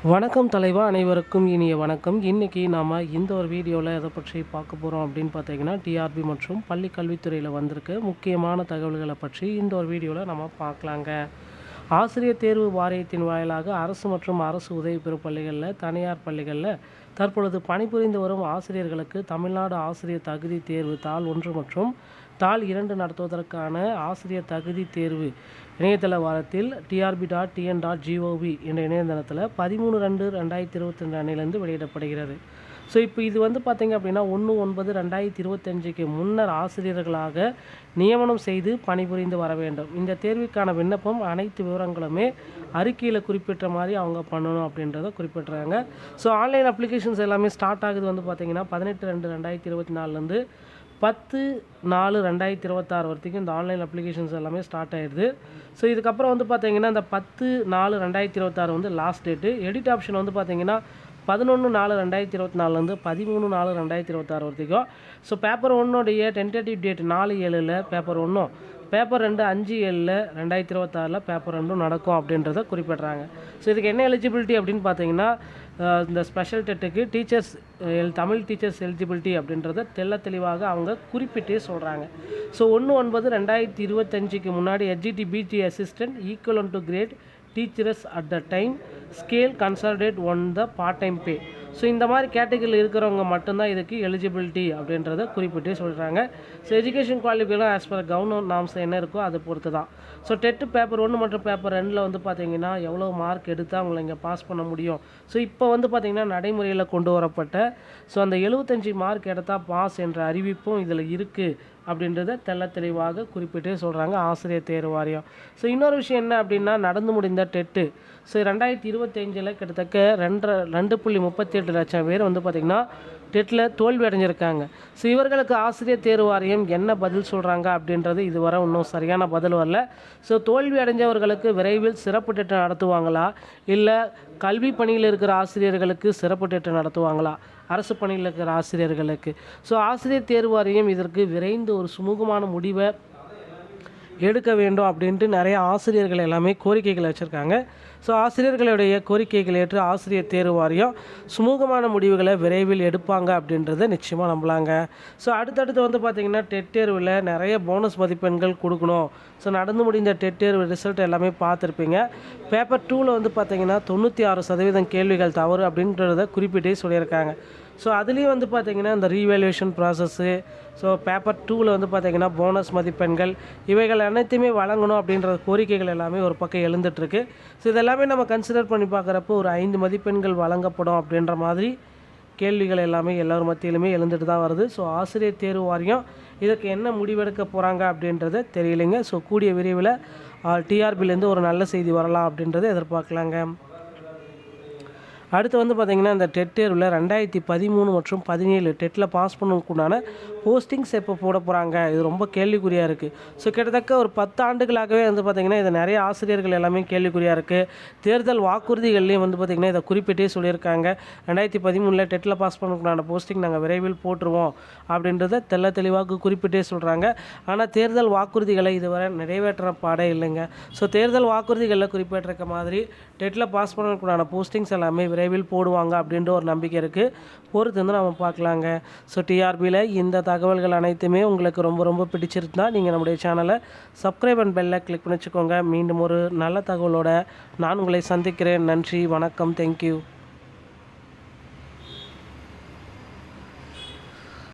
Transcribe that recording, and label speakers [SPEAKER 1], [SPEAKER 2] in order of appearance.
[SPEAKER 1] வணக்கம் தலைவா, அனைவருக்கும் இனிய வணக்கம். இன்றைக்கி நாம் இந்த ஒரு வீடியோவில் எதை பற்றி பார்க்க போகிறோம் அப்படின்னு பார்த்தீங்கன்னா, டிஆர்பி மற்றும் பள்ளி கல்வித்துறையில் வந்திருக்க முக்கியமான தகவல்களை பற்றி இந்த ஒரு வீடியோவில் நம்ம பார்க்கலாங்க. ஆசிரியர் தேர்வு வாரியத்தின் வாயிலாக அரசு மற்றும் அரசு உதவி பெறும் பள்ளிகளில், தனியார் பள்ளிகளில் தற்பொழுது பணிபுரிந்து வரும் ஆசிரியர்களுக்கு தமிழ்நாடு ஆசிரியர் தகுதி தேர்வு தாள் 1 மற்றும் தாள் 2 நடத்துவதற்கான ஆசிரியர் தகுதி தேர்வு இணையதள வாரத்தில் trb.tn.gov என்ற இணையதளத்தில் 13/2/2022 அன்னிலிருந்து வெளியிடப்படுகிறது. ஸோ இப்போ இது பார்த்திங்க அப்படின்னா 1/9/2025க்கு முன்னர் ஆசிரியர்களாக நியமனம் செய்து பணிபுரிந்து வர வேண்டும். இந்த தேர்வுக்கான விண்ணப்பம் அனைத்து விவரங்களுமே அறிக்கையில் குறிப்பிட்ட மாதிரி அவங்க பண்ணணும் அப்படின்றத குறிப்பிட்றாங்க. ஸோ ஆன்லைன் அப்ளிகேஷன்ஸ் எல்லாமே ஸ்டார்ட் ஆகுது பார்த்திங்கன்னா 18/2/2024லேருந்து 10/4/2026 வரைக்கும் இந்த ஆன்லைன் அப்ளிகேஷன்ஸ் எல்லாமே ஸ்டார்ட் ஆகிடுது. ஸோ இதுக்கப்புறம் பார்த்திங்கன்னா இந்த 10/4/2026 லாஸ்ட் டேட்டு. எடிட் ஆப்ஷன் பார்த்திங்கன்னா 11/4/2024லேருந்து 13/4/2026 வரைக்கும். So paper 1 tentative date 4/7 paper 1, paper 2 5/7/2026 paper 2 நடக்கும் அப்படின்றத குறிப்பிட்றாங்க. ஸோ இதுக்கு என்ன எலிஜிபிலிட்டி அப்படின்னு பார்த்தீங்கன்னா, இந்த ஸ்பெஷல் டெட்டுக்கு டீச்சர்ஸ் தமிழ் டீச்சர்ஸ் எலிஜிபிலிட்டி அப்படின்றத தெளிவாக அவங்க குறிப்பிட்டே சொல்கிறாங்க. ஸோ 1/9/2025க்கு முன்னாடி HGT BT assistant equivalent to grade teachers at the time scale consolidate on the part time pay. So இந்த மாதிரி கேட்டகரியில் இருக்கிறவங்க மட்டும்தான் இதுக்கு எலிஜிபிலிட்டி அப்படின்றத குறிப்பிட்டே சொல்கிறாங்க. So education qualification as per government norms என்ன இருக்கோ அதை பொறுத்து தான். ஸோ டெட்டு பேப்பர் 1 மற்றும் பேப்பர் 2ல் பார்த்தீங்கன்னா எவ்வளோ மார்க் எடுத்தால் அவங்களை இங்கே பாஸ் பண்ண முடியும். ஸோ இப்போ பார்த்தீங்கன்னா நடைமுறையில் கொண்டு வரப்பட்ட அந்த 75 மார்க் எடுத்தால் பாஸ் என்ற அறிவிப்பும் இதில் இருக்குது அப்படின்றத தெளிவாக குறிப்பிட்டே சொல்கிறாங்க ஆசிரியர் தேர்வு வாரியம். ஸோ இன்னொரு விஷயம் என்ன அப்படின்னா, நடந்து முடிந்த டெட்டு ஸோ 2025 கிட்டத்தட்ட 2.38 லட்சம் பேர் பார்த்திங்கன்னா டெட்டில் தோல்வி அடைஞ்சிருக்காங்க. ஸோ இவர்களுக்கு ஆசிரியர் தேர்வு வாரியம் என்ன பதில் சொல்கிறாங்க அப்படின்றது இதுவரை இன்னும் சரியான பதில் வரல. ஸோ தோல்வி அடைஞ்சவர்களுக்கு விரைவில் சிறப்பு டெட்டு நடத்துவாங்களா, இல்லை கல்வி பணியில் இருக்கிற ஆசிரியர்களுக்கு சிறப்பு டெட்டு நடத்துவாங்களா, அரசு பணியில் இருக்கிற ஆசிரியர்களுக்கு? ஸோ ஆசிரியர் தேர்வு வாரியம் இதற்கு விரைந்து ஒரு சுமூகமான முடிவை எடுக்க வேண்டும் அப்படின்ட்டு நிறைய ஆசிரியர்கள் எல்லாமே கோரிக்கைகளை வச்சுருக்காங்க. ஸோ ஆசிரியர்களுடைய கோரிக்கைகள் ஏற்று ஆசிரியர் தேர்வு வாரியம் சுமூகமான முடிவுகளை விரைவில் எடுப்பாங்க அப்படின்றத நிச்சயமாக நம்பலாங்க. ஸோ அடுத்தடுத்து பார்த்திங்கன்னா டெட் தேர்வில் நிறைய போனஸ் மதிப்பெண்கள் கொடுக்கணும். ஸோ நடந்து முடிந்த டெட் தேர்வு ரிசல்ட் எல்லாமே பார்த்துருப்பீங்க. பேப்பர் 2ல் பார்த்திங்கன்னா 96% கேள்விகள் தவறு அப்படின்றத குறிப்பிட்டே சொல்லியிருக்காங்க. ஸோ அதுலேயும் பார்த்திங்கன்னா இந்த ரீவேல்யூவேஷன் ப்ராசஸ்ஸு, ஸோ பேப்பர் 2ல் பார்த்திங்கன்னா போனஸ் மதிப்பெண்கள் இவைகள் அனைத்துமே வழங்கணும் அப்படின்ற கோரிக்கைகள் எல்லாமே ஒரு பக்கம் எழுந்துட்டுருக்கு. ஸோ இதெல்லாமே நம்ம கன்சிடர் பண்ணி பார்க்குறப்போ ஒரு 5 மதிப்பெண்கள் வழங்கப்படும் அப்படின்ற மாதிரி கேள்விகள் எல்லாமே எல்லோரும் மத்தியிலுமே எழுந்துட்டு தான் வருது. ஸோ ஆசிரியர் தேர்வு வாரியம் இதற்கு என்ன முடிவெடுக்க போகிறாங்க அப்படின்றது தெரியலைங்க. ஸோ கூடிய விரைவில் டிஆர்பிலேருந்து ஒரு நல்ல செய்தி வரலாம் அப்படின்றத எதிர்பார்க்கலாங்க. அடுத்து பார்த்திங்கன்னா இந்த டெட் தேர்வில் 2013 மற்றும் 17 டெட்டில் பாஸ் பண்ணக்குண்டான போஸ்டிங்ஸ் எப்போ போட போகிறாங்க, இது ரொம்ப கேள்விக்குறியாக இருக்குது. ஸோ கிட்டத்தட்ட ஒரு 10 ஆண்டுகளாகவே பார்த்திங்கன்னா இது நிறைய ஆசிரியர்கள் எல்லாமே கேள்விக்குறியாக இருக்குது. தேர்தல் வாக்குறுதிகள்லேயும் பார்த்திங்கன்னா இதை குறிப்பிட்டே சொல்லியிருக்காங்க. 2013 டெட்டில் பாஸ் பண்ணக்குண்டான போஸ்டிங் நாங்கள் விரைவில் போட்டுருவோம் அப்படின்றத தெளிவாக குறிப்பிட்டே சொல்கிறாங்க. ஆனால் தேர்தல் வாக்குறுதிகளை இதுவரை நிறைவேற்ற பாடே இல்லைங்க. ஸோ தேர்தல் வாக்குறுதிகளில் குறிப்பிட்டிருக்க மாதிரி டெட்டில் பாஸ் பண்ணக்குண்டான போஸ்டிங்ஸ் எல்லாமே விரைவில் போடுவாங்க அப்படின்ற ஒரு நம்பிக்கை இருக்குது. பொறுத்து நம்ம பார்க்கலாங்க. ஸோ டிஆர்பியில் இந்த தகவல்கள் அனைத்துமே உங்களுக்கு ரொம்ப பிடிச்சிருந்தா நீங்கள் நம்முடைய சேனலை சப்ஸ்கிரைப் அண்ட் பெல்லை கிளிக் பண்ணி வச்சுக்கோங்க. மீண்டும் ஒரு நல்ல தகவலோடு நான் உங்களை சந்திக்கிறேன். நன்றி, வணக்கம், தேங்க்யூ.